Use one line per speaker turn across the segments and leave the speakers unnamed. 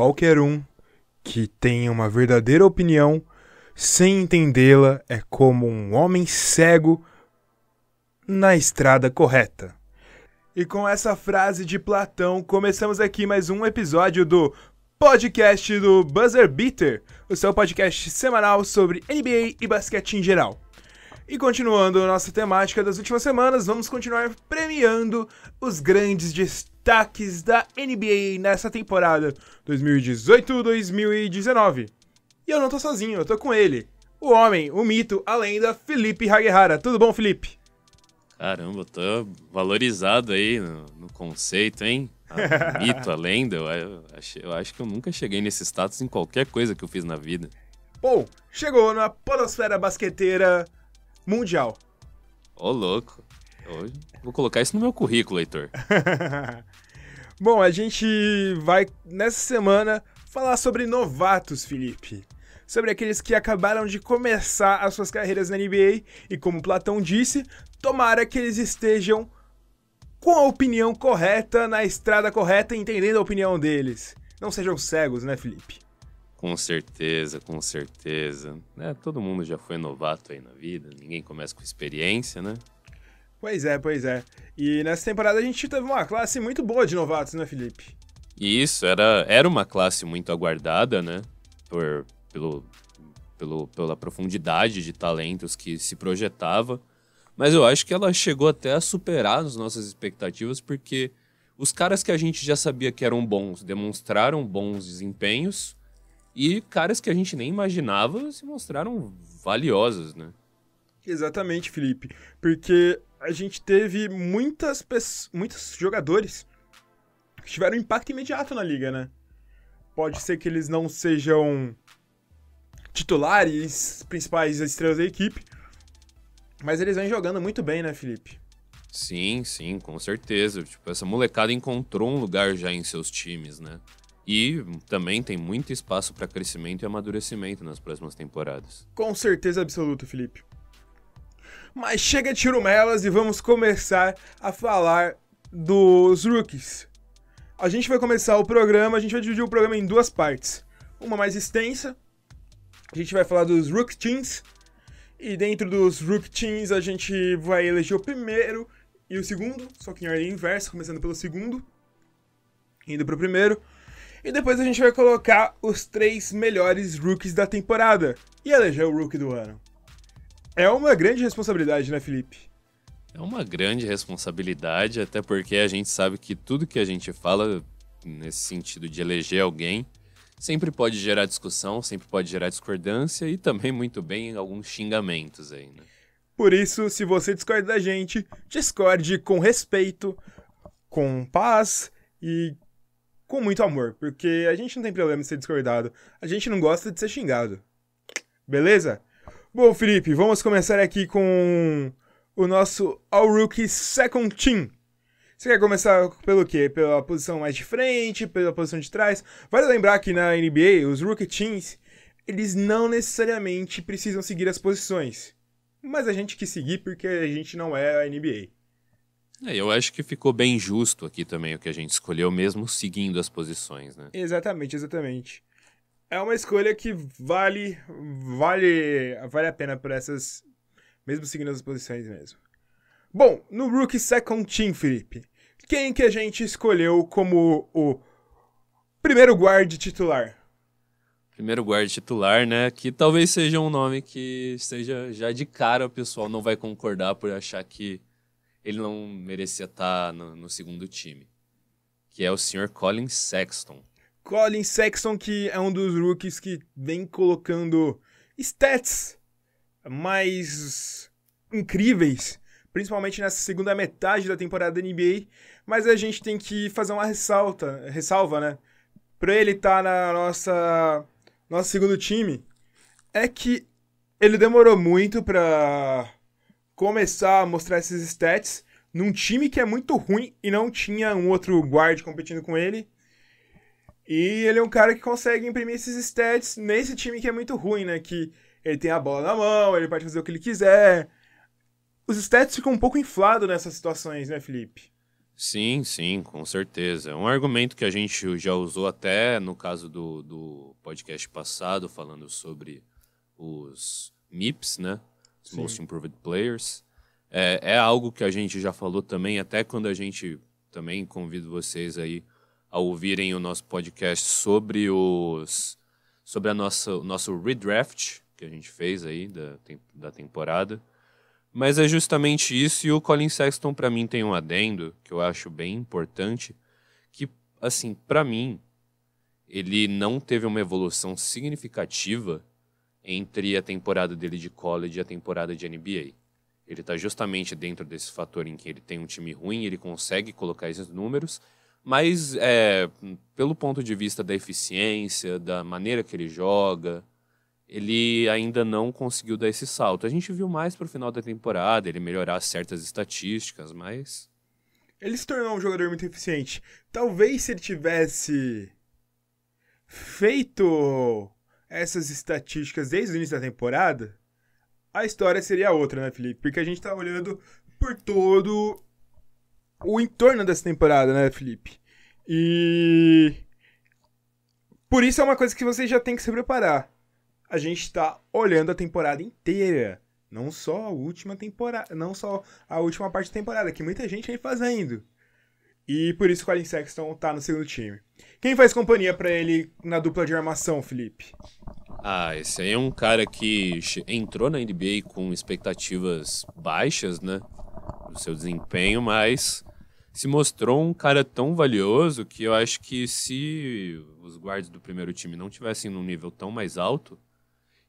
qualquer um que tenha uma verdadeira opinião sem entendê-la é como um homem cego na estrada correta. E com essa frase de Platão, começamos aqui mais um episódio do podcast do Buzzer Beater, o seu podcast semanal sobre NBA e basquete em geral. E continuando a nossa temática das últimas semanas, vamos continuar premiando os grandes destaques da NBA nessa temporada 2018-2019. E eu não tô sozinho, eu tô com ele, o homem, o mito, a lenda, Felipe Hagihara. Tudo bom, Felipe?
Caramba, eu tô valorizado aí no conceito, hein? O mito, a lenda, eu acho que eu nunca cheguei nesse status em qualquer coisa que eu fiz na vida.
Bom, chegou na podosfera basqueteira mundial.
Ô, louco. Eu vou colocar isso no meu currículo, Heitor.
Bom, a gente vai, nessa semana, falar sobre novatos, Felipe. Sobre aqueles que acabaram de começar as suas carreiras na NBA e, como Platão disse, tomara que eles estejam com a opinião correta, na estrada correta, entendendo a opinião deles. Não sejam cegos, né, Felipe?
Com certeza, com certeza. Todo mundo já foi novato aí na vida, ninguém começa com experiência, né?
Pois é. E nessa temporada a gente teve uma classe muito boa de novatos, né, Felipe?
E isso, era uma classe muito aguardada, né? Pela profundidade de talentos que se projetava. Mas eu acho que ela chegou até a superar as nossas expectativas, porque os caras que a gente já sabia que eram bons demonstraram bons desempenhos, e caras que a gente nem imaginava se mostraram valiosos, né?
Exatamente, Felipe. Porque a gente teve muitos jogadores que tiveram impacto imediato na liga, né? Pode ser que eles não sejam titulares, principais estrelas da equipe, mas eles vêm jogando muito bem, né, Felipe?
Sim, com certeza. Tipo, essa molecada encontrou um lugar já em seus times, né? E também tem muito espaço para crescimento e amadurecimento nas próximas temporadas.
Com certeza absoluta, Felipe. Mas chega de churumelas e vamos começar a falar dos rookies. A gente vai começar o programa, a gente vai dividir o programa em duas partes. Uma mais extensa, a gente vai falar dos Rookie Teams, e dentro dos Rookie Teams a gente vai eleger o primeiro e o segundo, só que em ordem inversa, começando pelo segundo, indo pro primeiro. E depois a gente vai colocar os 3 melhores rookies da temporada e eleger o rookie do ano. É uma grande responsabilidade, né, Felipe?
É uma grande responsabilidade, até porque a gente sabe que tudo que a gente fala nesse sentido de eleger alguém sempre pode gerar discussão, sempre pode gerar discordância e também, muito bem, alguns xingamentos aí, né?
Por isso, se você discorda da gente, discorde com respeito, com paz e com muito amor, porque a gente não tem problema em ser discordado, a gente não gosta de ser xingado. Beleza? Bom, Felipe, vamos começar aqui com o nosso All-Rookie Second Team. Você quer começar pelo quê? Pela posição mais de frente, pela posição de trás? Vale lembrar que na NBA, os Rookie Teams, eles não necessariamente precisam seguir as posições. Mas a gente quis seguir porque a gente não é a NBA.
Eu acho que ficou bem justo aqui também o que a gente escolheu, mesmo seguindo as posições, né?
Exatamente. É uma escolha que vale a pena por essas, mesmo seguindo as posições mesmo. Bom, no Rookie Second Team, Felipe, quem que a gente escolheu como o primeiro guard titular?
Primeiro guard titular, né? Que talvez seja um nome que seja já de cara o pessoal não vai concordar por achar que ele não merecia estar no segundo time, que é o Sr. Collin Sexton.
Collin Sexton, que é um dos rookies que vem colocando stats mais incríveis, principalmente nessa segunda metade da temporada da NBA, mas a gente tem que fazer uma ressalva, né? Pra ele estar na nosso segundo time, é que ele demorou muito pra começar a mostrar esses stats num time que é muito ruim e não tinha um outro guard competindo com ele. E ele é um cara que consegue imprimir esses stats nesse time que é muito ruim, né? Que ele tem a bola na mão, ele pode fazer o que ele quiser. Os stats ficam um pouco inflados nessas situações, né, Felipe?
Sim, sim, com certeza. É um argumento que a gente já usou até no caso do podcast passado, falando sobre os MIPs, né? Os
Sim.
Most Improved Players. É algo que a gente já falou também, até quando a gente também convido vocês aí a ouvirem o nosso podcast sobre sobre o nosso redraft que a gente fez aí da temporada. Mas é justamente isso, e o Colin Sexton pra mim tem um adendo que eu acho bem importante, que assim, pra mim, ele não teve uma evolução significativa entre a temporada dele de college e a temporada de NBA. Ele tá justamente dentro desse fator em que ele tem um time ruim, ele consegue colocar esses números, mas pelo ponto de vista da eficiência, da maneira que ele joga, ele ainda não conseguiu dar esse salto. A gente viu mais pro final da temporada, ele melhorar certas estatísticas, mas...
Ele se tornou um jogador muito eficiente. Talvez se ele tivesse feito essas estatísticas desde o início da temporada, a história seria outra, né, Felipe? Porque a gente tá olhando por todo o entorno dessa temporada, né, Felipe? E por isso é uma coisa que você já tem que se preparar. A gente tá olhando a temporada inteira, não só a última temporada, não só a última parte da temporada, que muita gente vem fazendo. E por isso o Colin Sexton tá no segundo time. Quem faz companhia pra ele na dupla de armação, Felipe?
Ah, esse aí é um cara que entrou na NBA com expectativas baixas, né? Do seu desempenho, mas se mostrou um cara tão valioso que eu acho que se os guards do primeiro time não tivessem num nível tão mais alto,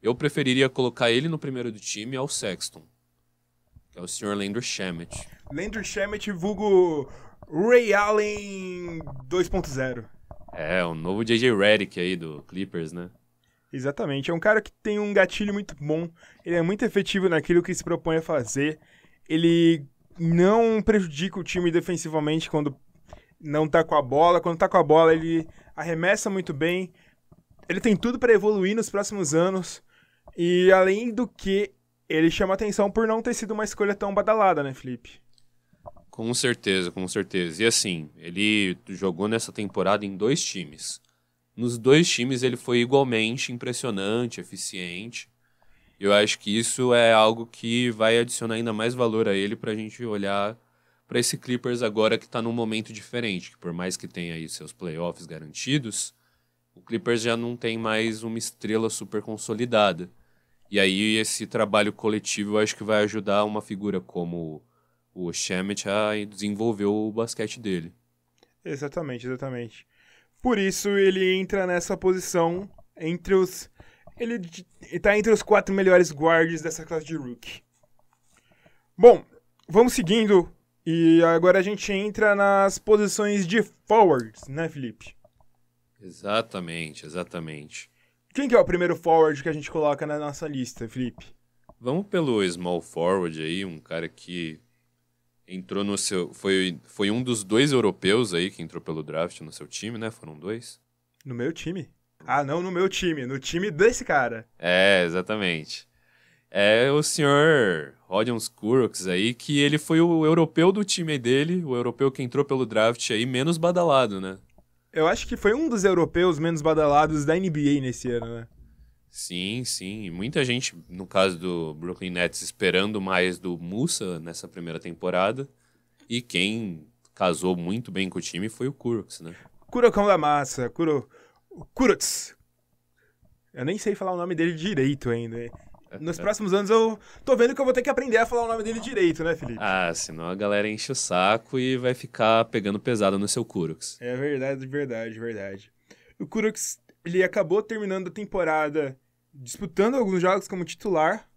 eu preferiria colocar ele no primeiro do time ao Sexton, que é o Sr. Landry Shamet.
Landry Shamet, vulgo Ray Allen 2.0.
É, o novo J.J. Redick aí do Clippers, né?
Exatamente, é um cara que tem um gatilho muito bom, ele é muito efetivo naquilo que se propõe a fazer, ele não prejudica o time defensivamente quando não tá com a bola, quando tá com a bola ele arremessa muito bem, ele tem tudo para evoluir nos próximos anos, e além do que, ele chama atenção por não ter sido uma escolha tão badalada, né, Felipe?
Com certeza, com certeza. E assim, ele jogou nessa temporada em 2 times. Nos 2 times ele foi igualmente impressionante, eficiente. Eu acho que isso é algo que vai adicionar ainda mais valor a ele pra gente olhar pra esse Clippers agora que tá num momento diferente. Que por mais que tenha aí seus playoffs garantidos, o Clippers já não tem mais uma estrela super consolidada. E aí esse trabalho coletivo eu acho que vai ajudar uma figura como o Shamet a desenvolver o basquete dele.
Exatamente, exatamente. Por isso ele entra nessa posição entre os. Ele tá entre os 4 melhores guards dessa classe de rookie. Bom, vamos seguindo. E agora a gente entra nas posições de forwards, né, Felipe?
Exatamente, exatamente.
Quem que é o primeiro forward que a gente coloca na nossa lista, Felipe?
Vamos pelo small forward aí, um cara que entrou no seu... Foi um dos 2 europeus aí que entrou pelo draft no seu time, né? Foram 2?
No meu time? Ah, não no meu time, no time desse cara.
É, exatamente. É o senhor Rodion Kurucs aí, que ele foi o europeu do time dele, o europeu que entrou pelo draft aí, menos badalado, né?
Eu acho que foi um dos europeus menos badalados da NBA nesse ano, né?
Sim, sim. E muita gente, no caso do Brooklyn Nets, esperando mais do Musa nessa primeira temporada. E quem casou muito bem com o time foi o Kurucs, né?
Kurocão da massa, Kurucs. Eu nem sei falar o nome dele direito ainda. Nos próximos anos eu tô vendo que eu vou ter que aprender a falar o nome dele direito, né, Felipe?
Ah, senão a galera enche o saco e vai ficar pegando pesado no seu Kurucs.
É verdade, verdade, verdade. O Kurucs, ele acabou terminando a temporada disputando alguns jogos como titular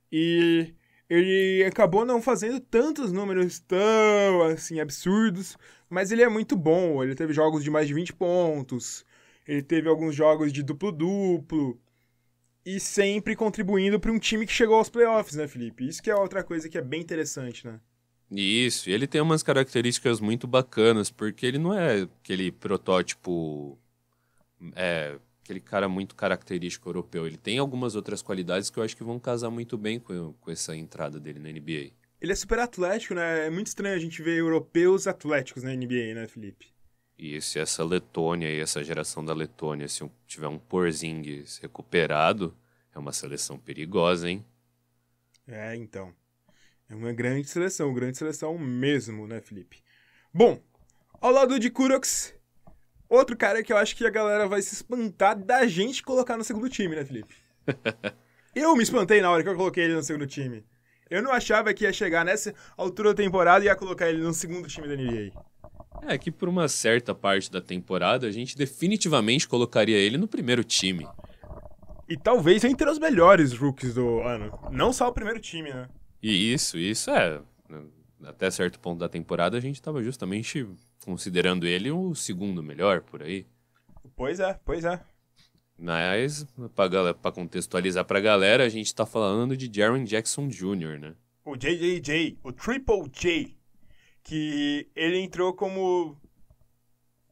e ele acabou não fazendo tantos números tão, assim, absurdos, mas ele é muito bom. Ele teve jogos de mais de 20 pontos, ele teve alguns jogos de duplo-duplo, e sempre contribuindo para um time que chegou aos playoffs, né, Felipe? Isso que é outra coisa que é bem interessante, né?
Isso, e ele tem umas características muito bacanas, porque ele não é aquele protótipo, aquele cara muito característico europeu. Ele tem algumas outras qualidades que eu acho que vão casar muito bem com essa entrada dele na NBA.
Ele é super atlético, né? É muito estranho a gente ver europeus atléticos na NBA, né, Felipe?
E se essa Letônia e essa geração da Letônia, se tiver um Porzingis recuperado, é uma seleção perigosa, hein?
É, então. É uma grande seleção mesmo, né, Felipe? Bom, ao lado de Kurocs, outro cara que eu acho que a galera vai se espantar da gente colocar no segundo time, né, Felipe? Eu me espantei na hora que eu coloquei ele no segundo time. Eu não achava que ia chegar nessa altura da temporada e ia colocar ele no segundo time da NBA.
É que por uma certa parte da temporada, a gente definitivamente colocaria ele no primeiro time.
E talvez entre os melhores rookies do ano. Não só o primeiro time, né?
E isso é... Até certo ponto da temporada, a gente estava justamente considerando ele o segundo melhor, por aí.
Pois é.
Mas, pra contextualizar pra galera, a gente tá falando de Jaren Jackson Jr., né?
O JJJ, o Triple J, que ele entrou como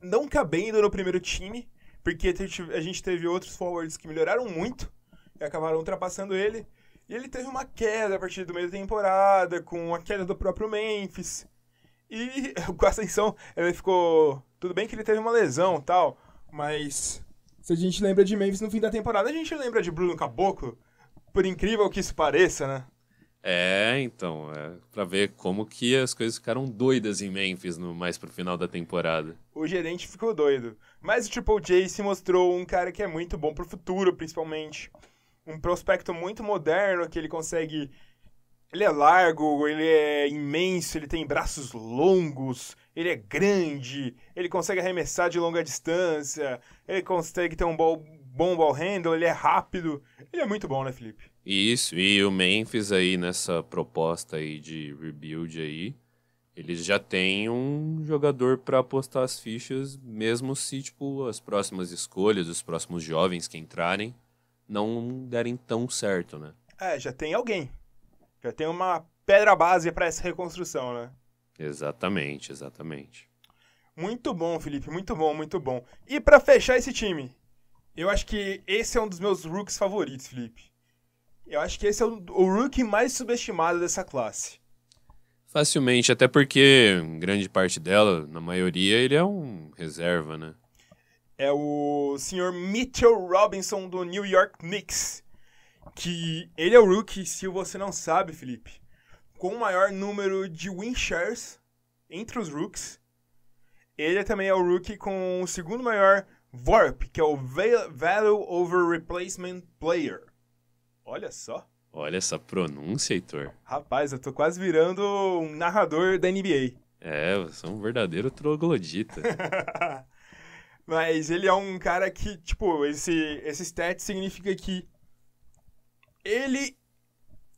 não cabendo no primeiro time, porque a gente teve outros forwards que melhoraram muito e acabaram ultrapassando ele. E ele teve uma queda a partir do meio da temporada, com a queda do próprio Memphis. E com a ascensão, ele ficou... Tudo bem que ele teve uma lesão e tal, mas... Se a gente lembra de Memphis no fim da temporada, a gente lembra de Bruno Caboclo. Por incrível que isso pareça, né?
Então, pra ver como que as coisas ficaram doidas em Memphis mais pro final da temporada.
O gerente ficou doido. Mas o Triple J se mostrou um cara que é muito bom pro futuro, principalmente. Um prospecto muito moderno, que ele consegue... Ele é largo, ele é imenso, ele tem braços longos, ele é grande, ele consegue arremessar de longa distância, ele consegue ter um bom ball handle, ele é rápido. Ele é muito bom, né, Felipe?
Isso, e o Memphis aí nessa proposta aí de rebuild aí, eles já têm um jogador pra apostar as fichas, mesmo se, tipo, as próximas escolhas, os próximos jovens que entrarem, não derem tão certo, né?
Já tem alguém. Já tem uma pedra base para essa reconstrução, né?
Exatamente.
Muito bom, Felipe, muito bom. E para fechar esse time, eu acho que esse é um dos meus rookies favoritos, Felipe. Eu acho que esse é o rookie mais subestimado dessa classe.
Facilmente, até porque grande parte dela, na maioria, ele é um reserva, né?
É o Sr. Mitchell Robinson do New York Knicks. Que ele é o rookie, se você não sabe, Felipe, com o maior número de win shares entre os rookies. Ele também é o rookie com o segundo maior VORP, que é o Value Over Replacement Player. Olha só.
Olha essa pronúncia, Heitor.
Rapaz, eu tô quase virando um narrador da NBA.
Você é um verdadeiro troglodita.
Mas ele é um cara que, tipo, esse stat significa que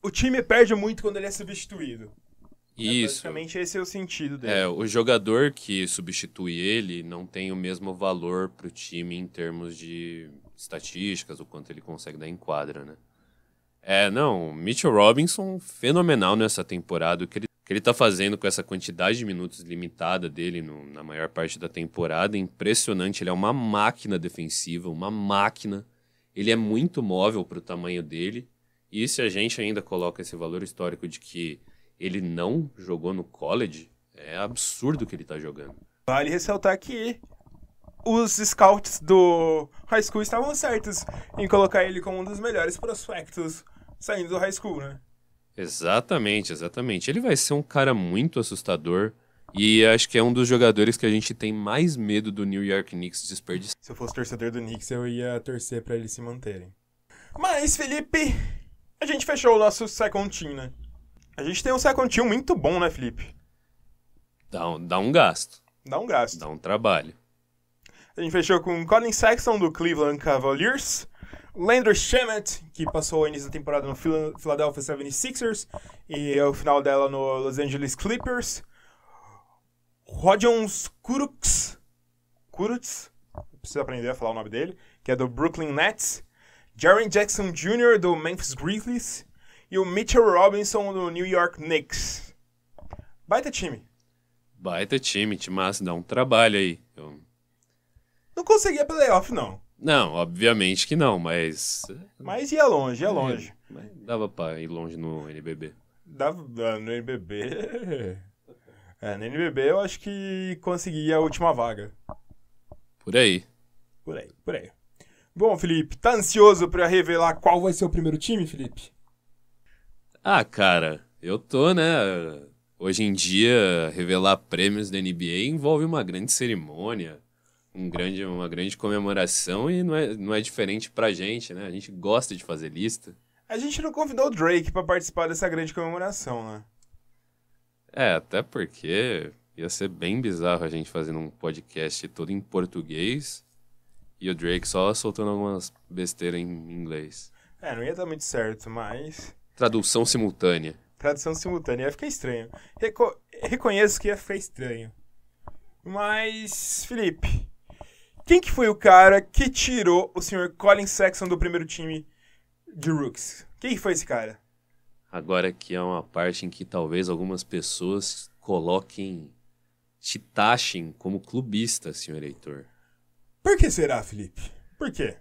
o time perde muito quando ele é substituído.
Isso.
Basicamente esse é o sentido dele.
O jogador que substitui ele não tem o mesmo valor pro time em termos de estatísticas, o quanto ele consegue dar em quadra, né? O Mitchell Robinson, fenomenal nessa temporada. O que ele tá fazendo com essa quantidade de minutos limitada dele na maior parte da temporada, impressionante. Ele é uma máquina defensiva, uma máquina. Ele é muito móvel pro tamanho dele. E se a gente ainda coloca esse valor histórico de que ele não jogou no college, é absurdo o que ele tá jogando.
Vale ressaltar que os scouts do high school estavam certos em colocar ele como um dos melhores prospectos saindo do high school, né?
Exatamente. Ele vai ser um cara muito assustador e acho que é um dos jogadores que a gente tem mais medo do New York Knicks desperdiçar.
Se eu fosse torcedor do Knicks, eu ia torcer pra eles se manterem. Mas, Felipe, a gente fechou o nosso second team, né? A gente tem um second team muito bom, né, Felipe?
Dá um gasto.
Dá um gasto.
Dá um trabalho.
A gente fechou com Colin Sexton, do Cleveland Cavaliers, Landry Shamet, que passou o início da temporada no Philadelphia 76ers e o final dela no Los Angeles Clippers, Rodion Kurucs, preciso aprender a falar o nome dele, que é do Brooklyn Nets, Jaren Jackson Jr., do Memphis Grizzlies, e o Mitchell Robinson, do New York Knicks. Baita time,
massa, dá um trabalho aí.
Não conseguia playoff, não.
Não, obviamente que não, mas...
Mas ia longe.
Mas dava pra ir longe no NBB.
No NBB... no NBB eu acho que consegui a última vaga.
Por aí.
Por aí, por aí. Bom, Felipe, tá ansioso pra revelar qual vai ser o primeiro time, Felipe?
Ah, cara, eu tô, né? Hoje em dia, revelar prêmios da NBA envolve uma grande cerimônia, uma grande comemoração e não é diferente pra gente, né? A gente gosta de fazer lista.
A gente não convidou o Drake pra participar dessa grande comemoração, né?
Até porque ia ser bem bizarro a gente fazendo um podcast todo em português e o Drake só soltando algumas besteiras em inglês.
Não ia dar muito certo, mas...
Tradução simultânea.
Tradução simultânea ia ficar estranho. Reconheço que ia ficar estranho. Mas, Felipe, quem que foi o cara que tirou o Sr. Colin Sexton do primeiro time de Rooks? Quem foi esse cara?
Agora que é uma parte em que talvez algumas pessoas te taxem como clubista, senhor Heitor.
Por que será, Felipe? Por quê?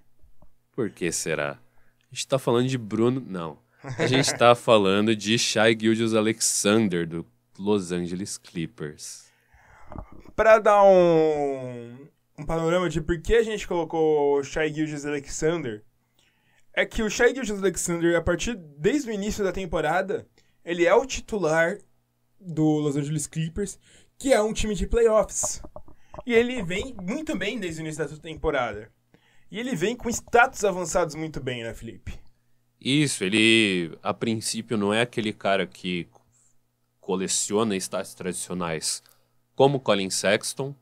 Por que será? A gente tá falando de Bruno... Não. A gente tá falando de Shai Gilgeous-Alexander, do Los Angeles Clippers.
Pra dar um panorama de por que a gente colocou o Shai Gilgeous-Alexander, é que o Shai Gilgeous-Alexander, desde o início da temporada, ele é o titular do Los Angeles Clippers, que é um time de playoffs. E ele vem muito bem desde o início da temporada. E ele vem com status avançados muito bem, né, Felipe?
Isso, ele a princípio não é aquele cara que coleciona status tradicionais como Colin Sexton,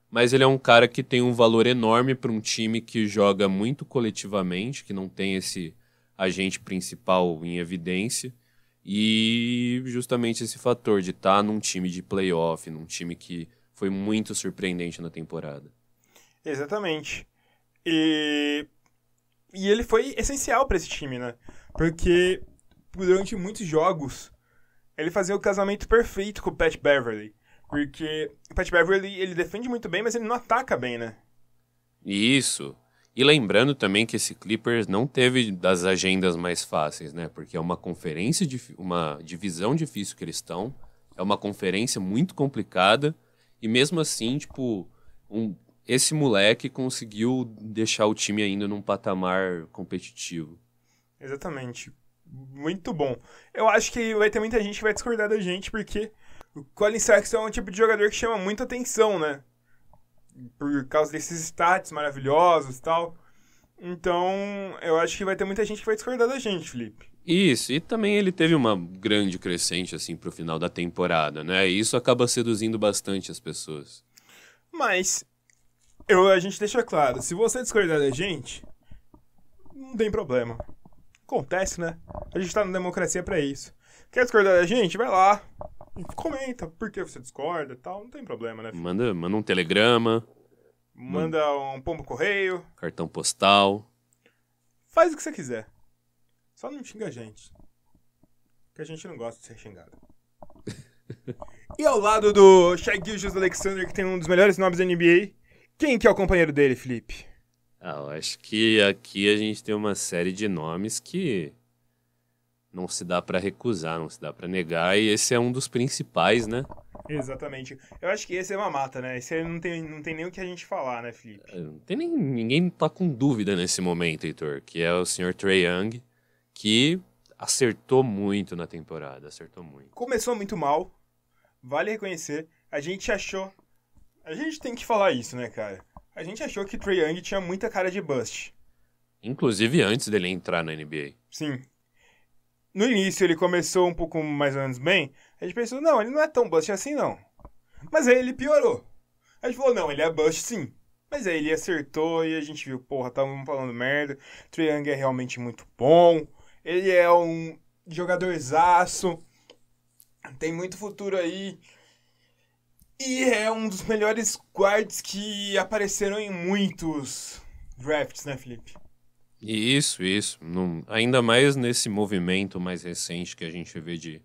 mas ele é um cara que tem um valor enorme para um time que joga muito coletivamente, que não tem esse agente principal em evidência, e justamente esse fator de estar num time de playoff, num time que foi muito surpreendente na temporada.
Exatamente. E ele foi essencial para esse time, né? Porque durante muitos jogos ele fazia o casamento perfeito com o Pat Beverly. Porque o Pat Beverly, ele defende muito bem, mas ele não ataca bem, né?
Isso. E lembrando também que esse Clippers não teve das agendas mais fáceis, né? Porque é uma conferência, uma divisão difícil que eles estão. É uma conferência muito complicada. E mesmo assim, tipo, esse moleque conseguiu deixar o time ainda num patamar competitivo.
Exatamente. Muito bom. Eu acho que vai ter muita gente que vai discordar da gente, porque o Colin Sexton é um tipo de jogador que chama muita atenção, né? Por causa desses stats maravilhosos e tal. Então, eu acho que vai ter muita gente que vai discordar da gente, Felipe.
Isso, e também ele teve uma grande crescente, assim, pro final da temporada, né? E isso acaba seduzindo bastante as pessoas.
Mas, a gente deixa claro, se você discordar da gente, não tem problema. Acontece, né? A gente tá na democracia pra isso. Quer discordar da gente? Vai lá. Comenta por que você discorda e tal. Não tem problema, né?
Manda um telegrama.
Manda um pombo correio.
Cartão postal.
Faz o que você quiser. Só não xinga a gente. Porque a gente não gosta de ser xingado. E ao lado do Shai Gilgeous-Alexander, que tem um dos melhores nomes da NBA, quem que é o companheiro dele, Felipe?
Eu acho que aqui a gente tem uma série de nomes que não se dá pra recusar, não se dá pra negar, e esse é um dos principais, né?
Exatamente. Eu acho que esse é uma mata, né? Esse aí não tem nem o que a gente falar, né, Felipe?
Não tem ninguém tá com dúvida nesse momento, Heitor, que é o Sr. Trae Young, que acertou muito na temporada, acertou muito.
Começou muito mal, vale reconhecer. A gente tem que falar isso, né, cara? A gente achou que Trae Young tinha muita cara de bust.
Inclusive antes dele entrar na NBA.
Sim. No início ele começou um pouco mais ou menos bem. A gente pensou, não, ele não é tão bust assim, não. Mas aí ele piorou. A gente falou, não, ele é bust sim. Mas aí ele acertou e a gente viu, porra, estavam falando merda. Trae Young é realmente muito bom. Ele é um jogadorzaço. Tem muito futuro aí. E é um dos melhores guards que apareceram em muitos drafts, né, Felipe?
Isso. Ainda mais nesse movimento mais recente que a gente vê de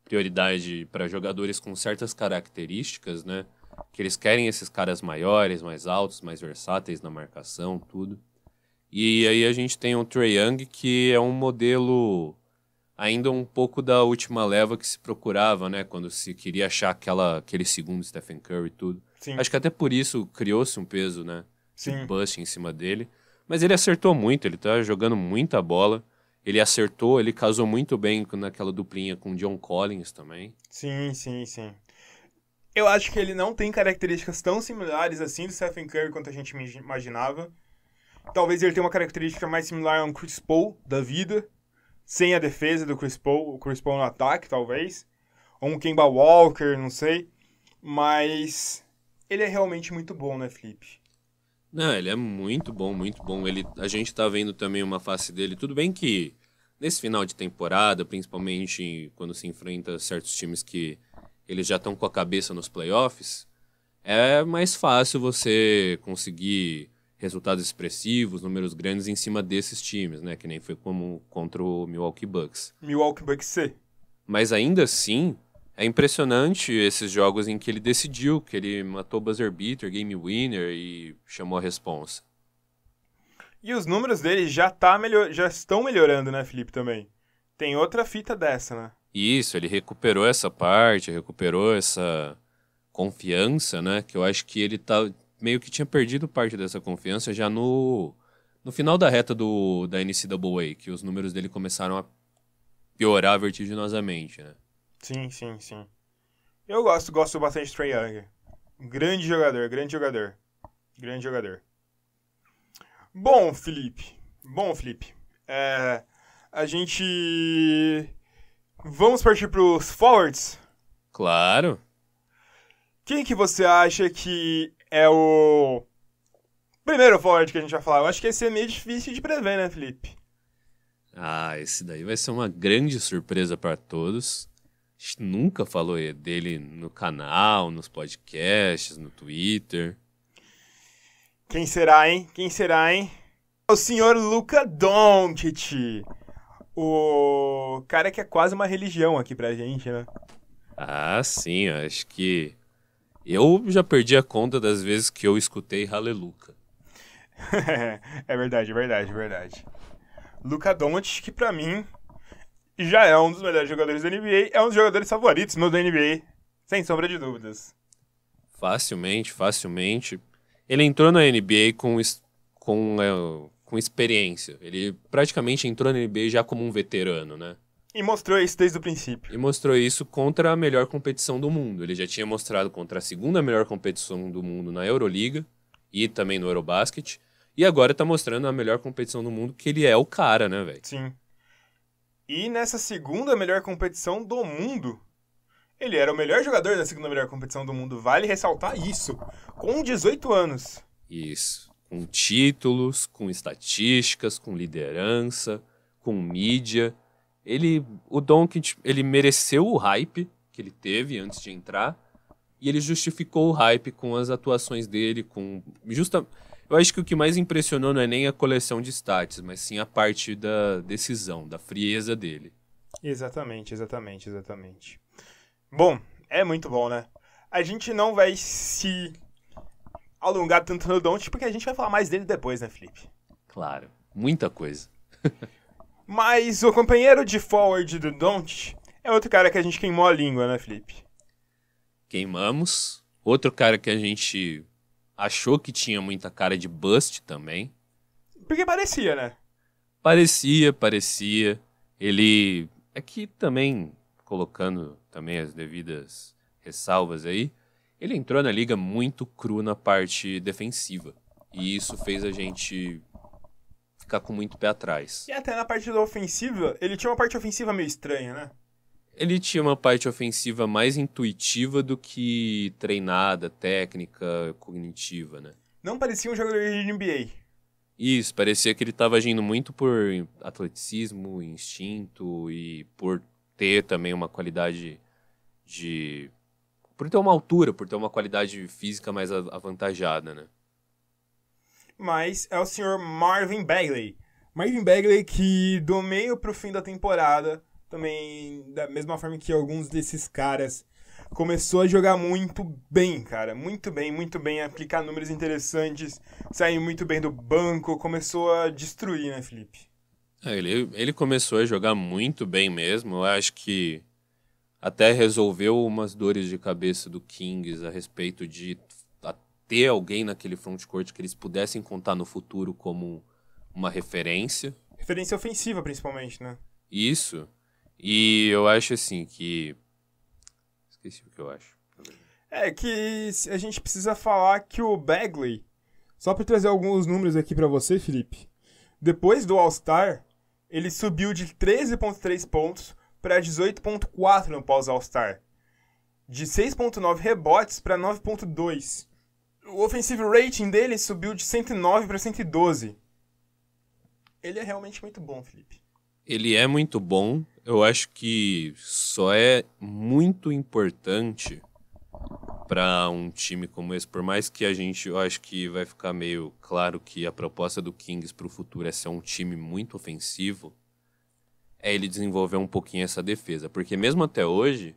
prioridade para jogadores com certas características, né? Que eles querem esses caras maiores, mais altos, mais versáteis na marcação, tudo. E aí a gente tem o Trae Young, que é um modelo ainda um pouco da última leva que se procurava, né? Quando se queria achar aquele segundo Stephen Curry e tudo.
Sim,
Acho que até por isso criou-se um peso, né? De
sim,
bust em cima dele. Mas ele acertou muito, ele tá jogando muita bola. Ele acertou, ele casou muito bem naquela duplinha com o John Collins também.
sim, sim, sim. Eu acho que ele não tem características tão similares assim do Stephen Curry quanto a gente imaginava. Talvez ele tenha uma característica mais similar a um Chris Paul da vida, sem a defesa do Chris Paul, o Chris Paul no ataque, talvez. Ou um Kemba Walker, não sei. Mas ele é realmente muito bom, né, Felipe?
Não, ele é muito bom, muito bom. A gente tá vendo também uma face dele. Tudo bem que nesse final de temporada, principalmente quando se enfrenta certos times que eles já estão com a cabeça nos playoffs, é mais fácil você conseguir resultados expressivos, números grandes em cima desses times, né? Que nem foi como contra o Milwaukee Bucks.
Milwaukee Bucks C.
Mas ainda assim, é impressionante esses jogos em que ele decidiu, que ele matou buzzer beater, game winner e chamou a responsa.
E os números dele já estão melhorando, né, Felipe, também. Tem outra fita dessa, né?
Isso, ele recuperou essa parte, recuperou essa confiança, né? Que eu acho que ele meio que tinha perdido parte dessa confiança já no final da reta da NCAA, que os números dele começaram a piorar vertiginosamente, né?
Sim, sim, sim. Eu gosto bastante de Trae Young. Grande jogador, grande jogador. Grande jogador. Bom, Felipe. A gente... Vamos partir pros forwards?
Claro.
Quem que você acha que é o primeiro forward que a gente vai falar? Eu acho que esse é meio difícil de prever, né, Felipe?
Ah, esse daí vai ser uma grande surpresa para todos. A gente nunca falou dele no canal, nos podcasts, no Twitter.
Quem será, hein? O senhor Luka Doncic. O cara que é quase uma religião aqui pra gente, né?
Ah, sim, acho que eu já perdi a conta das vezes que eu escutei Hallelujah.
É verdade. Luka Doncic, que pra mim já é um dos melhores jogadores da NBA, é um dos jogadores favoritos meu da NBA, sem sombra de dúvidas.
Facilmente. Ele entrou na NBA com experiência. Ele praticamente entrou na NBA já como um veterano, né?
E mostrou isso desde o princípio.
E mostrou isso contra a melhor competição do mundo. Ele já tinha mostrado contra a segunda melhor competição do mundo na Euroliga e também no Eurobasket. E agora tá mostrando a melhor competição do mundo, que ele é o cara, né, velho?
Sim. E nessa segunda melhor competição do mundo, ele era o melhor jogador da segunda melhor competição do mundo. Vale ressaltar isso. Com 18 anos.
Isso. Com títulos, com estatísticas, com liderança, com mídia. O Doncic, ele mereceu o hype que ele teve antes de entrar. E ele justificou o hype com as atuações dele, Eu acho que o que mais impressionou não é nem a coleção de stats, mas sim a parte da decisão, da frieza dele.
Exatamente. Bom, é muito bom, né? A gente não vai se alongar tanto no Doncic, porque a gente vai falar mais dele depois, né, Felipe?
Claro, muita coisa.
Mas o companheiro de forward do Doncic é outro cara que a gente queimou a língua, né, Felipe?
Queimamos. Outro cara que a gente achou que tinha muita cara de bust também.
Porque parecia, né?
Parecia. Ele... Aqui também, colocando também as devidas ressalvas aí, ele entrou na liga muito cru na parte defensiva. E isso fez a gente ficar com muito pé atrás.
E até na parte da ofensiva, ele tinha uma parte ofensiva meio estranha, né?
Ele tinha uma parte ofensiva mais intuitiva do que treinada, técnica, cognitiva, né?
Não parecia um jogador de NBA.
Isso, parecia que ele estava agindo muito por atleticismo, instinto e por ter também uma qualidade por ter uma altura, por ter uma qualidade física mais avantajada, né?
Mas é o senhor Marvin Bagley. Marvin Bagley que do meio pro fim da temporada, também da mesma forma que alguns desses caras, começou a jogar muito bem, cara. Muito bem, aplicar números interessantes, sair muito bem do banco, começou a destruir, né, Felipe?
Ele começou a jogar muito bem mesmo. Eu acho que até resolveu umas dores de cabeça do Kings a respeito de ter alguém naquele frontcourt que eles pudessem contar no futuro como uma referência.
Referência ofensiva, principalmente, né?
Isso. E eu acho assim que... Esqueci o que eu acho.
É que a gente precisa falar que o Bagley, só pra trazer alguns números aqui pra você, Felipe, depois do All-Star, ele subiu de 13,3 pontos para 18,4 no pós-All-Star. De 6,9 rebotes para 9,2. O offensive rating dele subiu de 109 para 112. Ele é realmente muito bom, Felipe.
Ele é muito bom. Eu acho que só é muito importante para um time como esse, por mais que eu acho que vai ficar meio claro que a proposta do Kings para o futuro é ser um time muito ofensivo, é ele desenvolver um pouquinho essa defesa, porque mesmo até hoje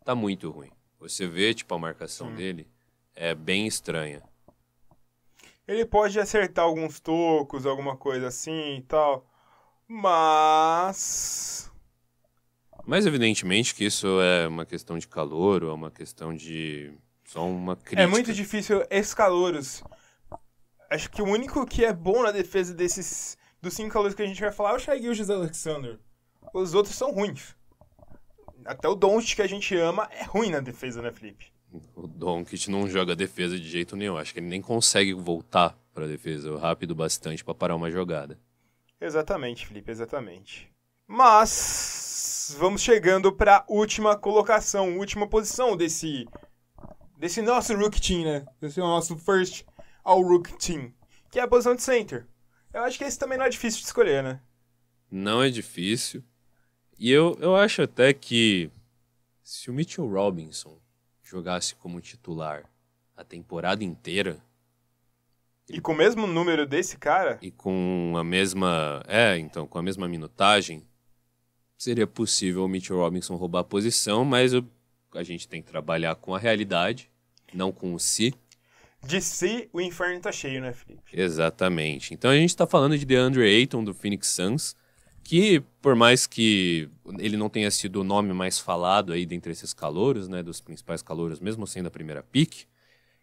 tá muito ruim. Você vê, tipo, a marcação dele é bem estranha.
Ele pode acertar alguns tocos, alguma coisa assim e tal, mas
evidentemente que isso é uma questão de calor, ou é uma questão de só uma crítica.
é muito difícil esses calouros. Acho que o único que é bom na defesa dos 5 calouros que a gente vai falar é o Shai Gilgeous-Alexander. Os outros são ruins. Até o Doncic, que a gente ama, é ruim na defesa, né, Felipe?
O Doncic não joga defesa de jeito nenhum. Acho que ele nem consegue voltar pra defesa rápido bastante pra parar uma jogada.
Exatamente, Felipe, exatamente. Mas vamos chegando pra última colocação, última posição desse nosso Rookie Team, né? Esse é o nosso First All Rookie Team, que é a posição de center. Eu acho que esse também não é difícil de escolher, né?
Não é difícil. E eu acho até que se o Mitchell Robinson jogasse como titular a temporada inteira...
E com o mesmo número desse cara...
E com a mesma... com a mesma minutagem, seria possível o Mitchell Robinson roubar a posição, mas a gente tem que trabalhar com a realidade, não com o si.
De si, o inferno tá cheio, né, Felipe?
Exatamente. Então a gente tá falando de DeAndre Ayton, do Phoenix Suns, que por mais que ele não tenha sido o nome mais falado aí dentre esses calouros, né, dos principais calouros, mesmo sendo a primeira pick,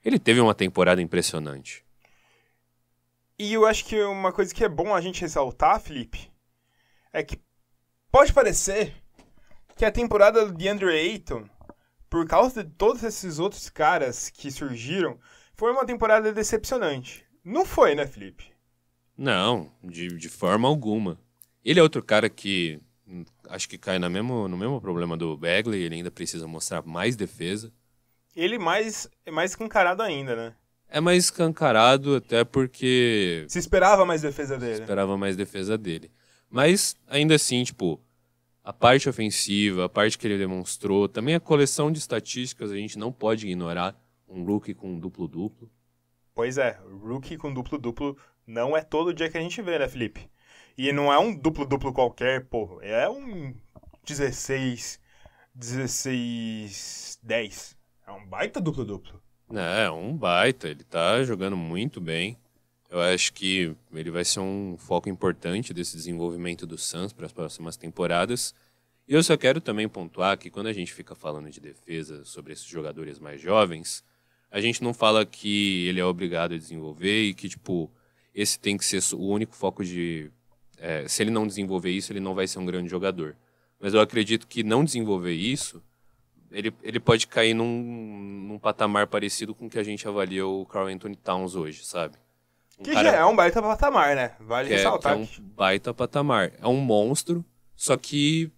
ele teve uma temporada impressionante.
E eu acho que uma coisa que é bom a gente ressaltar, Felipe, é que pode parecer que a temporada do DeAndre Ayton, por causa de todos esses outros caras que surgiram, foi uma temporada decepcionante. Não foi, né, Felipe?
Não, de forma alguma. Ele é outro cara que acho que cai no mesmo problema do Bagley, ele ainda precisa mostrar mais defesa.
Ele é mais escancarado ainda, né?
É mais escancarado até porque...
Se esperava mais defesa dele.
Esperava mais defesa dele. Mas, ainda assim, tipo, a parte ofensiva, a parte que ele demonstrou, também a coleção de estatísticas, a gente não pode ignorar um rookie com duplo-duplo.
Pois é, rookie com duplo-duplo não é todo dia que a gente vê, né, Felipe? E não é um duplo-duplo qualquer, pô. É um 16, 10. É um baita duplo-duplo.
É um baita, ele tá jogando muito bem. Eu acho que ele vai ser um foco importante desse desenvolvimento do Suns para as próximas temporadas. E eu só quero também pontuar que quando a gente fica falando de defesa sobre esses jogadores mais jovens, a gente não fala que ele é obrigado a desenvolver e que, tipo, esse tem que ser o único foco de... se ele não desenvolver isso, ele não vai ser um grande jogador. Mas eu acredito que não desenvolver isso, ele pode cair num patamar parecido com o que a gente avalia o Karl-Anthony Towns hoje, sabe?
Já é um baita patamar, né? Vale ressaltar.
É um baita patamar. É um monstro, só que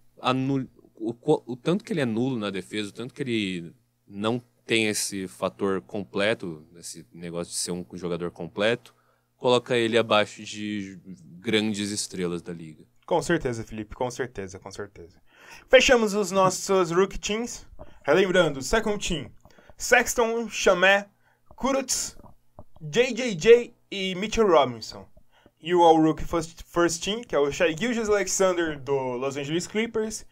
o tanto que ele é nulo na defesa, o tanto que ele não tem esse fator completo, esse negócio de ser um jogador completo, coloca ele abaixo de grandes estrelas da liga.
Com certeza, Felipe, com certeza. Fechamos os nossos rookie teams. Relembrando, second team, Sexton, Shamet, Kurucs, JJJ e Mitchell Robinson. E o All-Rookie First Team, que é o Shai Gilgeous-Alexander do Los Angeles Clippers,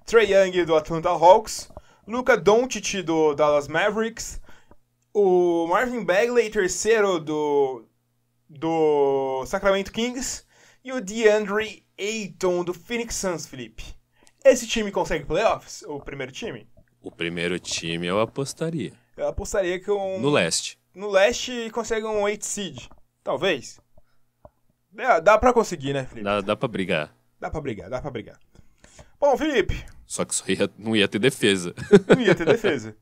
Trae Young do Atlanta Hawks, Luka Doncic do Dallas Mavericks, o Marvin Bagley, terceiro do Sacramento Kings, e o DeAndre Ayton do Phoenix Suns, Felipe. Esse time consegue playoffs? O primeiro time?
O primeiro time eu apostaria.
Eu apostaria que
No leste.
no leste consegue um 8 seed. Talvez. Dá pra conseguir, né, Felipe?
Dá pra brigar.
Dá pra brigar. Bom, Felipe,
Só que não ia ter defesa.
não ia ter defesa.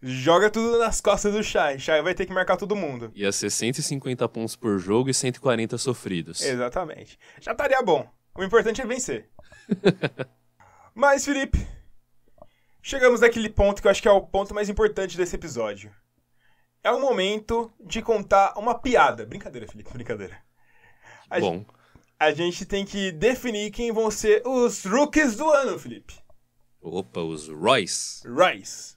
Joga tudo nas costas do Shai. Shai vai ter que marcar todo mundo.
Ia ser 150 pontos por jogo e 140 sofridos.
Exatamente. Já estaria bom. O importante é vencer. Mas, Felipe, chegamos naquele ponto que eu acho que é o ponto mais importante desse episódio. É o momento de contar uma piada. Brincadeira, Felipe, brincadeira.
Bom,
A gente tem que definir quem vão ser os rookies do ano, Felipe.
opa, os Royce.
Rice.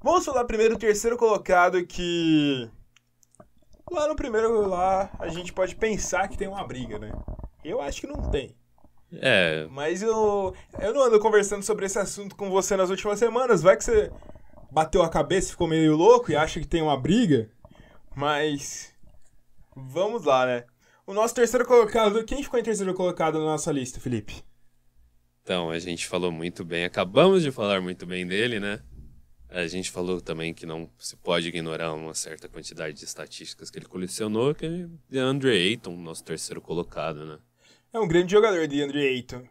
Vamos falar primeiro do terceiro colocado, que lá no primeiro lá a gente pode pensar que tem uma briga, né? Eu acho que não tem.
É,
Mas eu não ando conversando sobre esse assunto com você nas últimas semanas. Vai que você bateu a cabeça, ficou meio louco e acha que tem uma briga. Mas vamos lá, né? O nosso terceiro colocado... Quem ficou em terceiro colocado na nossa lista, Felipe?
então, a gente falou muito bem, acabamos de falar muito bem dele, né? A gente falou também que não se pode ignorar uma certa quantidade de estatísticas que ele colecionou, que é DeAndre Ayton, nosso terceiro colocado, né?
É um grande jogador, DeAndre Ayton.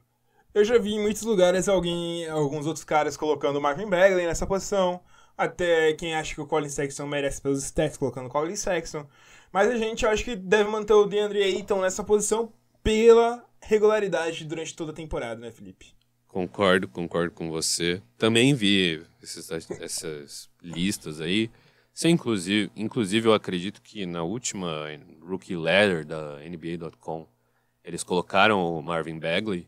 Eu já vi em muitos lugares alguns outros caras colocando o Marvin Bagley nessa posição. Até quem acha que o Colin Sexton merece pelos stats, colocando o Colin Sexton. Mas a gente acha que deve manter o DeAndre Ayton nessa posição pela regularidade durante toda a temporada, né, Felipe?
Concordo com você. Também vi essas listas aí. Inclusive, eu acredito que na última Rookie Ladder da NBA.com, eles colocaram o Marvin Bagley.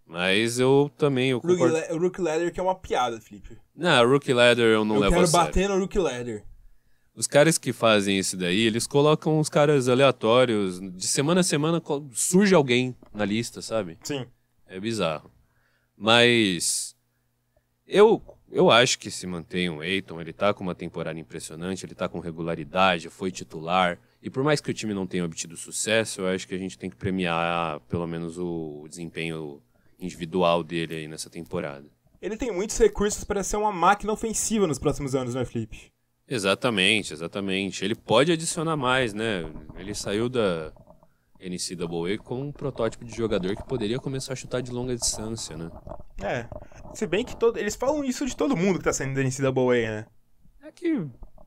Mas eu concordo.
O Rookie Ladder que é uma piada, Felipe.
Não, Rookie Ladder eu não levo a
Eu quero
sério.
bater no Rookie Ladder.
Os caras que fazem isso daí, eles colocam os caras aleatórios. De semana a semana surge alguém na lista, sabe?
Sim.
É bizarro. Mas eu acho que se mantém o Ayton, ele tá com uma temporada impressionante, ele tá com regularidade, foi titular. E por mais que o time não tenha obtido sucesso, eu acho que a gente tem que premiar pelo menos o desempenho individual dele aí nessa temporada.
Ele tem muitos recursos para ser uma máquina ofensiva nos próximos anos, né, Felipe?
Exatamente. Ele pode adicionar mais, né? Ele saiu da NCAA com um protótipo de jogador que poderia começar a chutar de longa distância, né?
É. Se bem que eles falam isso de todo mundo que tá saindo da NCAA, né?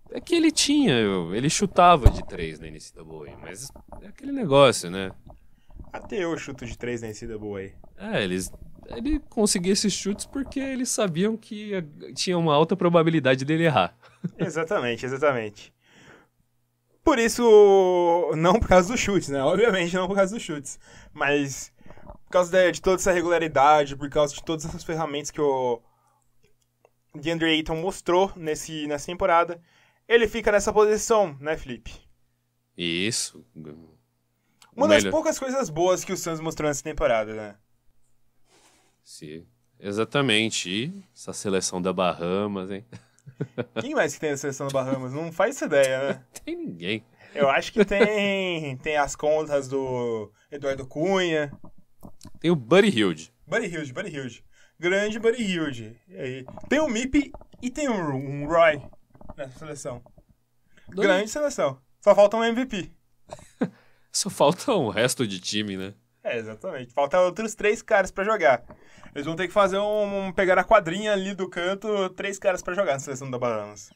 É que ele chutava de 3 na NCAA, mas é aquele negócio, né?
Até eu chuto de 3 na NCAA.
Ele conseguia esses chutes porque eles sabiam que tinha uma alta probabilidade dele errar.
Exatamente. Por isso, não por causa dos chutes, né? Obviamente não por causa dos chutes. Mas por causa de toda essa regularidade, por causa de todas essas ferramentas que o DeAndre Ayton mostrou nessa temporada, ele fica nessa posição, né, Felipe?
Isso.
Uma das poucas coisas boas que o Suns mostrou nessa temporada, né?
Sim, exatamente. E essa seleção da Bahamas, hein?
Quem mais que tem na seleção da Bahamas? Não faz essa ideia, né?
Não tem ninguém.
Eu acho que tem as contas do Eduardo Cunha.
Tem o Buddy Hield.
Buddy Hield. Grande Buddy Hield. E aí, tem o Mip e tem um Roy nessa seleção. Grande seleção. Só falta um MVP.
Só falta um resto de time, né?
É, exatamente. Falta outros 3 caras pra jogar. Eles vão ter que fazer pegar a quadrinha ali do canto, 3 caras pra jogar na seleção da Bahamas.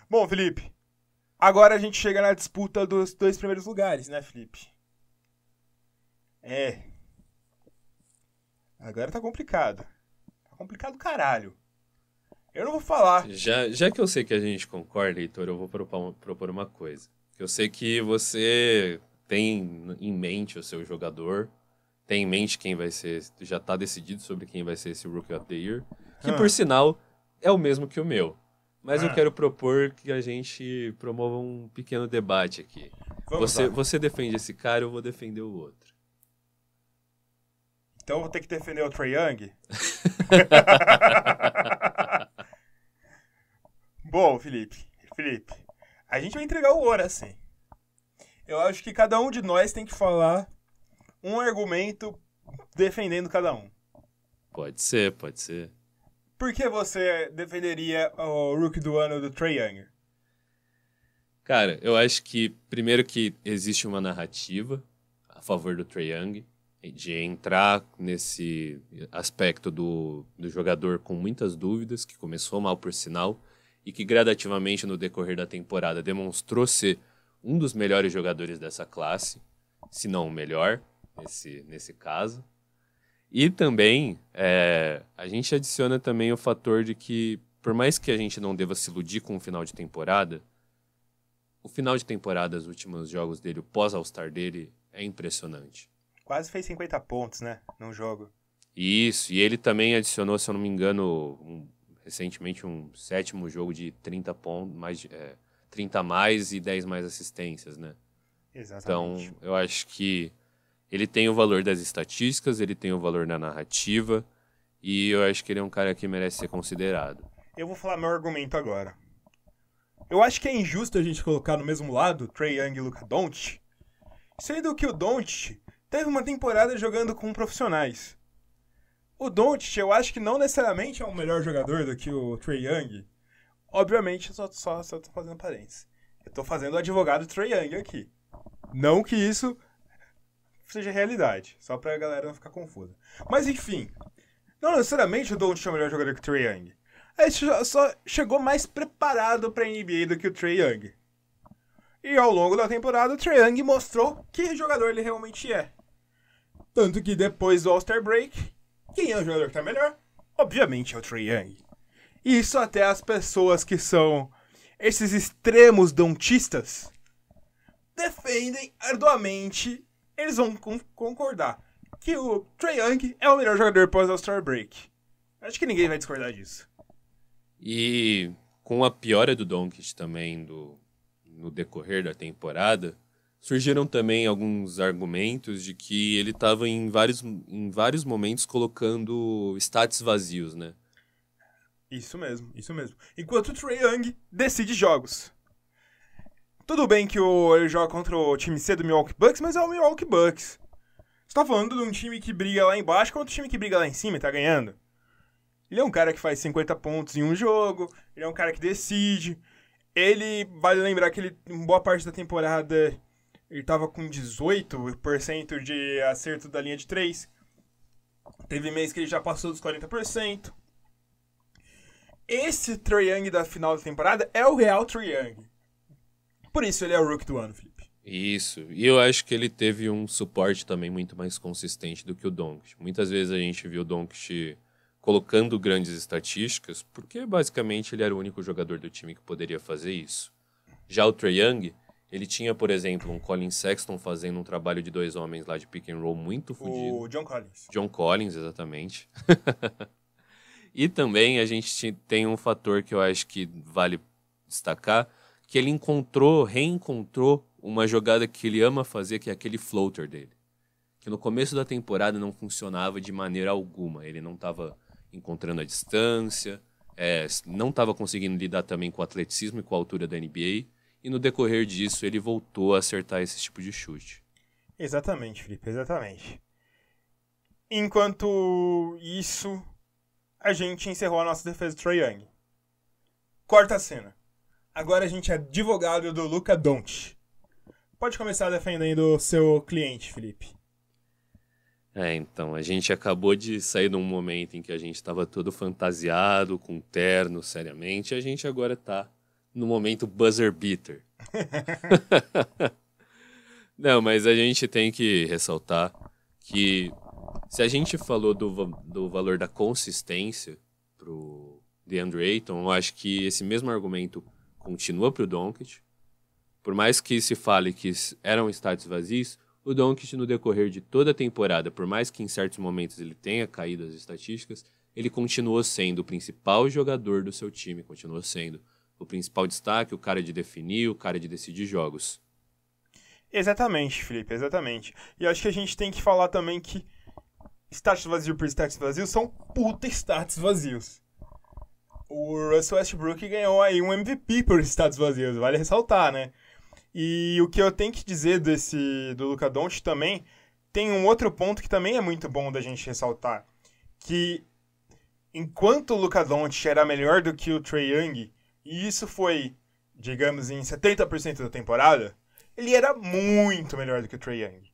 Bom, Felipe, agora a gente chega na disputa dos 2 primeiros lugares, né, Felipe? Agora tá complicado. Tá complicado caralho. Eu não vou falar.
Já que eu sei que a gente concorda, Heitor, eu vou propor uma coisa. Eu sei que você tem em mente o seu jogador, tem em mente quem vai ser, já tá decidido sobre quem vai ser esse Rookie of the Year, que por sinal é o mesmo que o meu. Mas eu quero propor que a gente promova um pequeno debate aqui. Você defende esse cara, eu vou defender o outro.
Então eu vou ter que defender o Trae Young? Bom, Felipe, a gente vai entregar o ouro assim. Eu acho que cada um de nós tem que falar um argumento defendendo cada um.
Pode ser, pode ser.
Por que você defenderia o Rookie do ano do Trae Young?
Cara, eu acho que, primeiro que existe uma narrativa a favor do Trae Young, de entrar nesse aspecto do jogador com muitas dúvidas, que começou mal por sinal, e que gradativamente no decorrer da temporada demonstrou ser um dos melhores jogadores dessa classe, se não o melhor, nesse caso. E também, a gente adiciona também o fator de que, por mais que a gente não deva se iludir com o final de temporada, o final de temporada, os últimos jogos dele, o pós-All-Star dele, é impressionante.
Quase fez 50 pontos, né, num jogo.
Isso, e ele também adicionou, se eu não me engano, recentemente um 7º jogo de 30 pontos, 30 a mais e 10 mais assistências, né?
Exatamente.
Então, eu acho que ele tem o valor das estatísticas, ele tem o valor da narrativa, e eu acho que ele é um cara que merece ser considerado.
Eu vou falar meu argumento agora. Eu acho que é injusto a gente colocar no mesmo lado Trae Young e Luka Doncic, sendo que o Doncic teve uma temporada jogando com profissionais. O Doncic, eu acho que não necessariamente é um melhor jogador do que o Trae Young. Obviamente, eu só tô fazendo parênteses. Eu tô fazendo o advogado Trae Young aqui. Não que isso seja realidade, só pra galera não ficar confusa. Mas enfim, não necessariamente o Doncic é o melhor jogador que o Trae Young. Ele só chegou mais preparado pra NBA do que o Trae Young. E ao longo da temporada, o Trae Young mostrou que jogador ele realmente é. Tanto que depois do All-Star Break, quem é o jogador que tá melhor? Obviamente é o Trae Young. E isso até as pessoas que são esses extremos dontistas defendem arduamente, eles vão concordar que o Trae Young é o melhor jogador pós All-Star Break. Acho que ninguém vai discordar disso.
E com a piora do Doncic também no decorrer da temporada, surgiram também alguns argumentos de que ele estava em vários momentos colocando stats vazios, né?
Isso mesmo, isso mesmo. Enquanto o Trae Young decide jogos. Tudo bem que ele joga contra o time C do Milwaukee Bucks, mas é o Milwaukee Bucks. Você tá falando de um time que briga lá embaixo contra um time que briga lá em cima e tá ganhando. Ele é um cara que faz 50 pontos em um jogo, ele é um cara que decide. Ele, vale lembrar que ele, em boa parte da temporada, ele tava com 18% de acerto da linha de 3. Teve mês que ele já passou dos 40%. Esse Trae Young da final da temporada é o real Trae Young. Por isso ele é o Rookie do ano, Felipe.
Isso, e eu acho que ele teve um suporte também muito mais consistente do que o Doncic. Muitas vezes a gente viu o Doncic colocando grandes estatísticas, porque basicamente ele era o único jogador do time que poderia fazer isso. Já o Trae Young, ele tinha, por exemplo, um Colin Sexton fazendo um trabalho de 2 homens lá de pick and roll muito fodido.
O John Collins.
John Collins, exatamente. E também a gente tem um fator que eu acho que vale destacar, que ele reencontrou uma jogada que ele ama fazer, que é aquele floater dele. Que no começo da temporada não funcionava de maneira alguma. Ele não estava encontrando a distância, não estava conseguindo lidar também com o atleticismo e com a altura da NBA. E no decorrer disso, ele voltou a acertar esse tipo de chute.
Exatamente, Felipe, exatamente. Enquanto isso, a gente encerrou a nossa defesa do Trae Young. Corta a cena. Agora a gente é advogado do Luka Doncic. Pode começar defendendo o seu cliente, Felipe.
Então, a gente acabou de sair de um momento em que a gente estava todo fantasiado, com terno, seriamente, e a gente agora tá no momento buzzer beater. Não, mas a gente tem que ressaltar que se a gente falou do valor da consistência pro DeAndre Ayton, eu acho que esse mesmo argumento continua pro Doncic. Por mais que se fale que eram stats vazios, o Doncic no decorrer de toda a temporada, por mais que em certos momentos ele tenha caído as estatísticas, ele continuou sendo o principal jogador do seu time, continuou sendo o principal destaque, o cara de definir, o cara de decidir jogos.
Exatamente, Felipe, exatamente. E acho que a gente tem que falar também que stats vazios por stats vazios são puta stats vazios. O Russell Westbrook ganhou aí um MVP por stats vazios, vale ressaltar, né? E o que eu tenho que dizer do Luka Doncic também, tem um outro ponto que também é muito bom da gente ressaltar, que enquanto o Luka Doncic era melhor do que o Trae Young, e isso foi, digamos, em 70% da temporada, ele era muito melhor do que o Trae Young.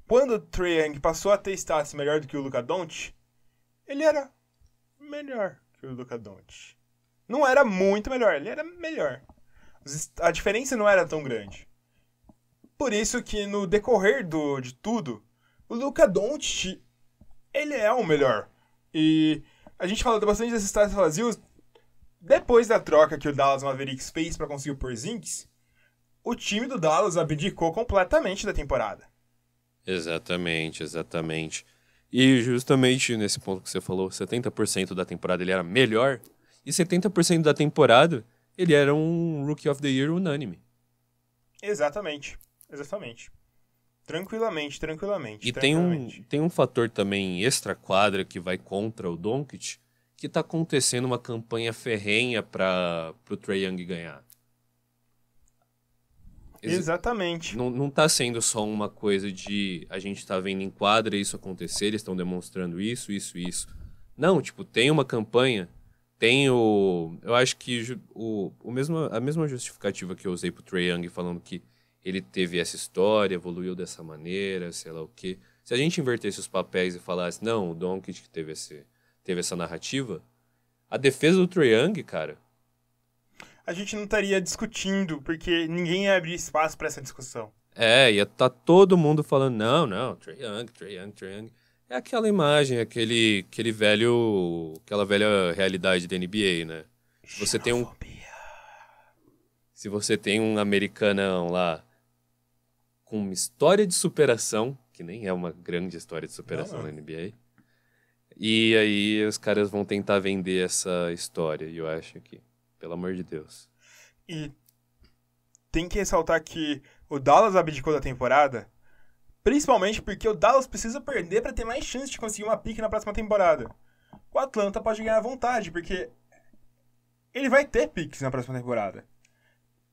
Quando o Trae Young passou a ter status melhor do que o Luka Doncic, ele era melhor que o Luka Doncic. Não era muito melhor, ele era melhor. A diferença não era tão grande. Por isso que no decorrer de tudo, o Luka Doncic, ele é o melhor. E a gente falou bastante desses status vazios. Depois da troca que o Dallas Mavericks fez para conseguir o Porzingis, o time do Dallas abdicou completamente da temporada.
Exatamente, exatamente. E justamente nesse ponto que você falou, 70% da temporada ele era melhor, e 70% da temporada ele era um Rookie of the Year unânime.
Exatamente. Tranquilamente.
E tem um fator também extra-quadra que vai contra o Doncic, que tá acontecendo uma campanha ferrenha pro Trae Young ganhar.
Exatamente.
Não tá sendo só uma coisa de a gente tá vendo em quadra isso acontecer, eles estão demonstrando isso. Não, tipo, tem uma campanha, tem o... Eu acho que a mesma justificativa que eu usei pro Trae Young falando que ele teve essa história, evoluiu dessa maneira, sei lá o quê. Se a gente invertesse os papéis e falasse, não, o Doncic que teve essa narrativa, a defesa do Trae Young, cara...
A gente não estaria discutindo, porque ninguém ia abrir espaço para essa discussão.
Ia tá todo mundo falando, não, Trae Young. É aquela imagem, aquela velha realidade da NBA, né? Se você tem um americanão lá com uma história de superação, que nem é uma grande história de superação na NBA, e aí os caras vão tentar vender essa história, e eu acho que, pelo amor de Deus.
E tem que ressaltar que o Dallas abdicou da temporada, principalmente porque o Dallas precisa perder para ter mais chance de conseguir uma pique na próxima temporada. O Atlanta pode ganhar à vontade, porque ele vai ter piques na próxima temporada.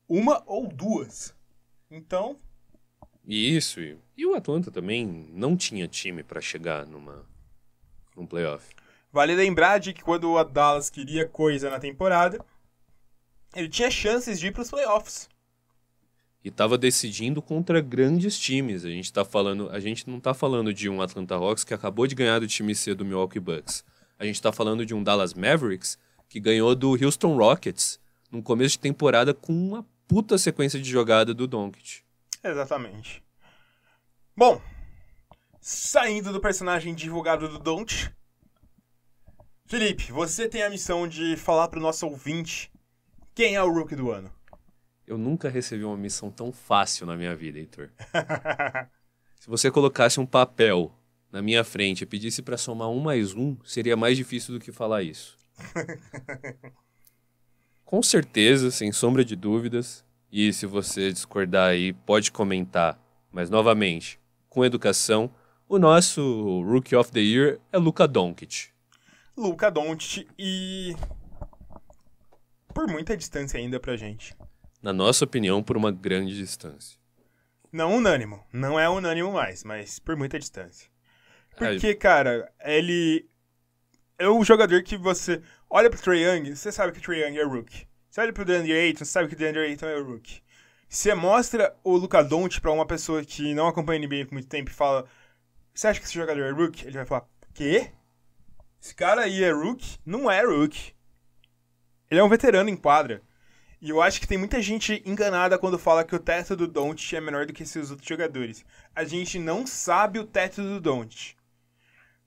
Uma ou duas. Então...
Isso. E o Atlanta também não tinha time para chegar num playoff.
Vale lembrar de que quando o Dallas queria coisa na temporada, ele tinha chances de ir para os playoffs.
E estava decidindo contra grandes times. A gente não tá falando de um Atlanta Hawks que acabou de ganhar do time C do Milwaukee Bucks. A gente tá falando de um Dallas Mavericks que ganhou do Houston Rockets num começo de temporada com uma puta sequência de jogada do Doncic.
Exatamente. Bom, saindo do personagem divulgado do Doncic, Felipe, você tem a missão de falar pro nosso ouvinte quem é o Rookie do ano.
Eu nunca recebi uma missão tão fácil na minha vida, Heitor. Se você colocasse um papel na minha frente e pedisse pra somar 1 mais 1, seria mais difícil do que falar isso. Com certeza, sem sombra de dúvidas, e se você discordar aí, pode comentar, mas novamente, com educação, o nosso Rookie of the Year é Luka Doncic.
Luka Doncic e... por muita distância ainda pra gente.
Na nossa opinião, por uma grande distância.
Não unânimo. Não é unânimo mais, mas por muita distância. Porque, cara, ele é o jogador que você olha pro Trae Young, você sabe que o Trae Young é rookie. Você olha pro DeAndre Ayton, você sabe que o DeAndre Ayton é rookie. Você mostra o Luka Doncic pra uma pessoa que não acompanha a NBA por muito tempo e fala: você acha que esse jogador é rookie? Ele vai falar: quê? Esse cara aí é rookie? Não é rookie. Ele é um veterano em quadra. E eu acho que tem muita gente enganada quando fala que o teto do Doncic é menor do que esses outros jogadores. A gente não sabe o teto do Doncic.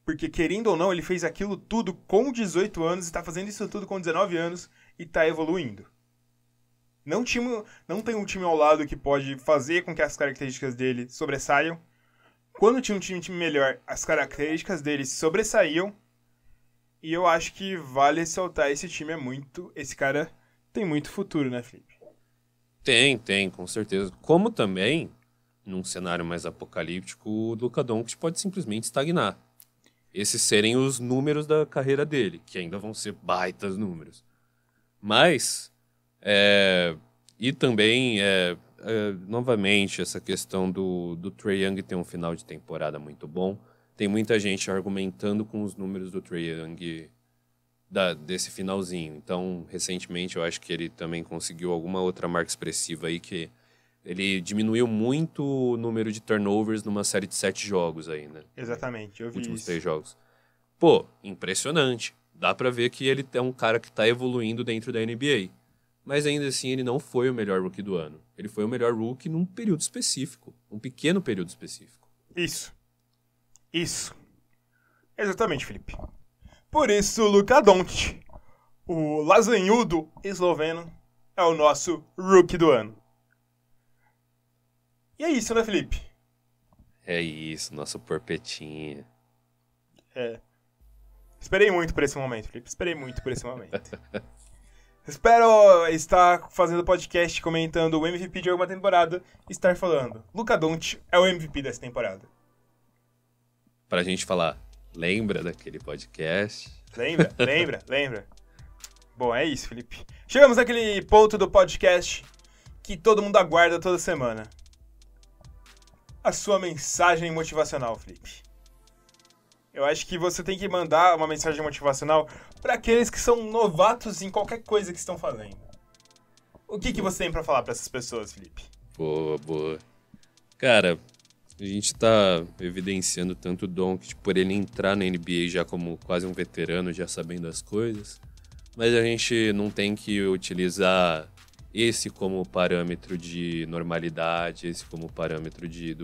Porque, querendo ou não, ele fez aquilo tudo com 18 anos e tá fazendo isso tudo com 19 anos e tá evoluindo. Não tem um time ao lado que pode fazer com que as características dele sobressaiam. Quando tinha um time melhor, as características dele sobressaíam. E eu acho que vale ressaltar, esse time é muito... Esse cara tem muito futuro, né, Felipe?
Tem, com certeza. Como também, num cenário mais apocalíptico, o Luka Doncic pode simplesmente estagnar. Esses serem os números da carreira dele, que ainda vão ser baitas números. Mas, e também, novamente, essa questão do Trae Young ter um final de temporada muito bom. Tem muita gente argumentando com os números do Trae Young desse finalzinho. Então, recentemente, eu acho que ele também conseguiu alguma outra marca expressiva aí, que ele diminuiu muito o número de turnovers numa série de 7 jogos aí, né?
Exatamente, eu vi
Últimos
isso.
3 jogos. Pô, impressionante. Dá pra ver que ele é um cara que tá evoluindo dentro da NBA. Mas ainda assim, ele não foi o melhor rookie do ano. Ele foi o melhor rookie num período específico. Um pequeno período específico.
Isso. Exatamente, Felipe. Por isso, Luka Doncic, o lasanhudo esloveno, é o nosso rookie do ano. E é isso, né, Felipe?
É isso, nosso porpetinha.
Esperei muito por esse momento, Felipe. Espero estar fazendo podcast comentando o MVP de alguma temporada e estar falando: Luka Doncic é o MVP dessa temporada.
Pra gente falar, lembra daquele podcast?
Lembra. Bom, é isso, Felipe. Chegamos naquele ponto do podcast que todo mundo aguarda toda semana. A sua mensagem motivacional, Felipe. Eu acho que você tem que mandar uma mensagem motivacional para aqueles que são novatos em qualquer coisa que estão fazendo. O que você tem para falar para essas pessoas, Felipe?
Boa. Cara, a gente tá evidenciando tanto o Doncic por ele entrar na NBA já como quase um veterano, já sabendo as coisas. Mas a gente não tem que utilizar esse como parâmetro de normalidade, esse como parâmetro de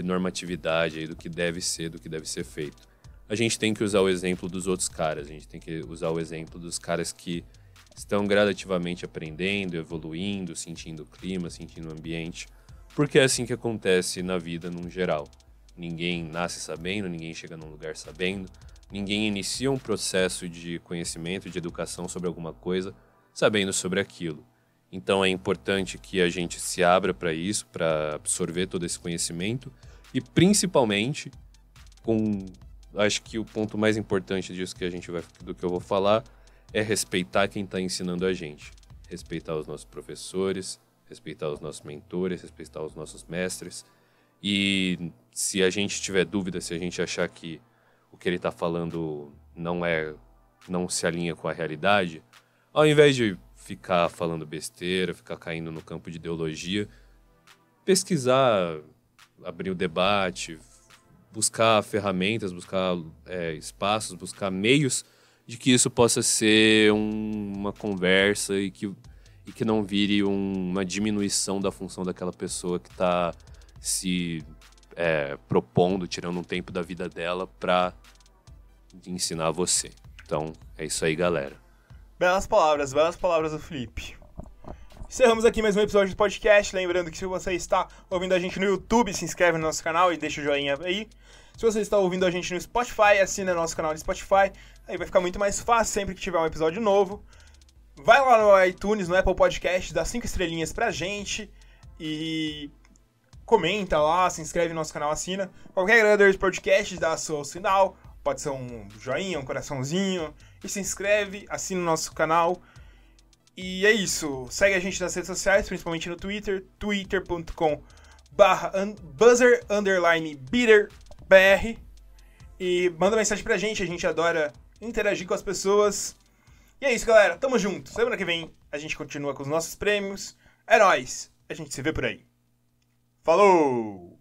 normatividade, aí, do que deve ser feito. A gente tem que usar o exemplo dos outros caras, a gente tem que usar o exemplo dos caras que estão gradativamente aprendendo, evoluindo, sentindo o clima, sentindo o ambiente, porque é assim que acontece na vida num geral. Ninguém nasce sabendo, ninguém chega num lugar sabendo, ninguém inicia um processo de conhecimento, de educação sobre alguma coisa, sabendo sobre aquilo. Então é importante que a gente se abra para isso, para absorver todo esse conhecimento e principalmente, acho que o ponto mais importante do que eu vou falar é respeitar quem está ensinando a gente. Respeitar os nossos professores, respeitar os nossos mentores, respeitar os nossos mestres. E se a gente tiver dúvida, se a gente achar que o que ele está falando não se alinha com a realidade, ao invés de ficar falando besteira, ficar caindo no campo de ideologia, pesquisar, abrir o debate, buscar ferramentas, buscar espaços, buscar meios de que isso possa ser uma conversa e que não vire uma diminuição da função daquela pessoa que está se propondo, tirando um tempo da vida dela para ensinar você. Então, é isso aí, galera.
Belas palavras do Felipe. Encerramos aqui mais um episódio do podcast. Lembrando que se você está ouvindo a gente no YouTube, se inscreve no nosso canal e deixa o joinha aí. Se você está ouvindo a gente no Spotify, assina nosso canal no Spotify. Aí vai ficar muito mais fácil sempre que tiver um episódio novo. Vai lá no iTunes, no Apple Podcast, dá 5 estrelinhas pra gente e comenta lá, se inscreve no nosso canal, assina. Qualquer agregador de podcast, dá seu sinal. Pode ser um joinha, um coraçãozinho. E se inscreve, assina o nosso canal. E é isso. Segue a gente nas redes sociais, principalmente no Twitter. twitter.com/buzzer_beaterbr. E manda mensagem pra gente. A gente adora interagir com as pessoas. E é isso, galera. Tamo junto. Semana que vem a gente continua com os nossos prêmios. É nóis. A gente se vê por aí. Falou!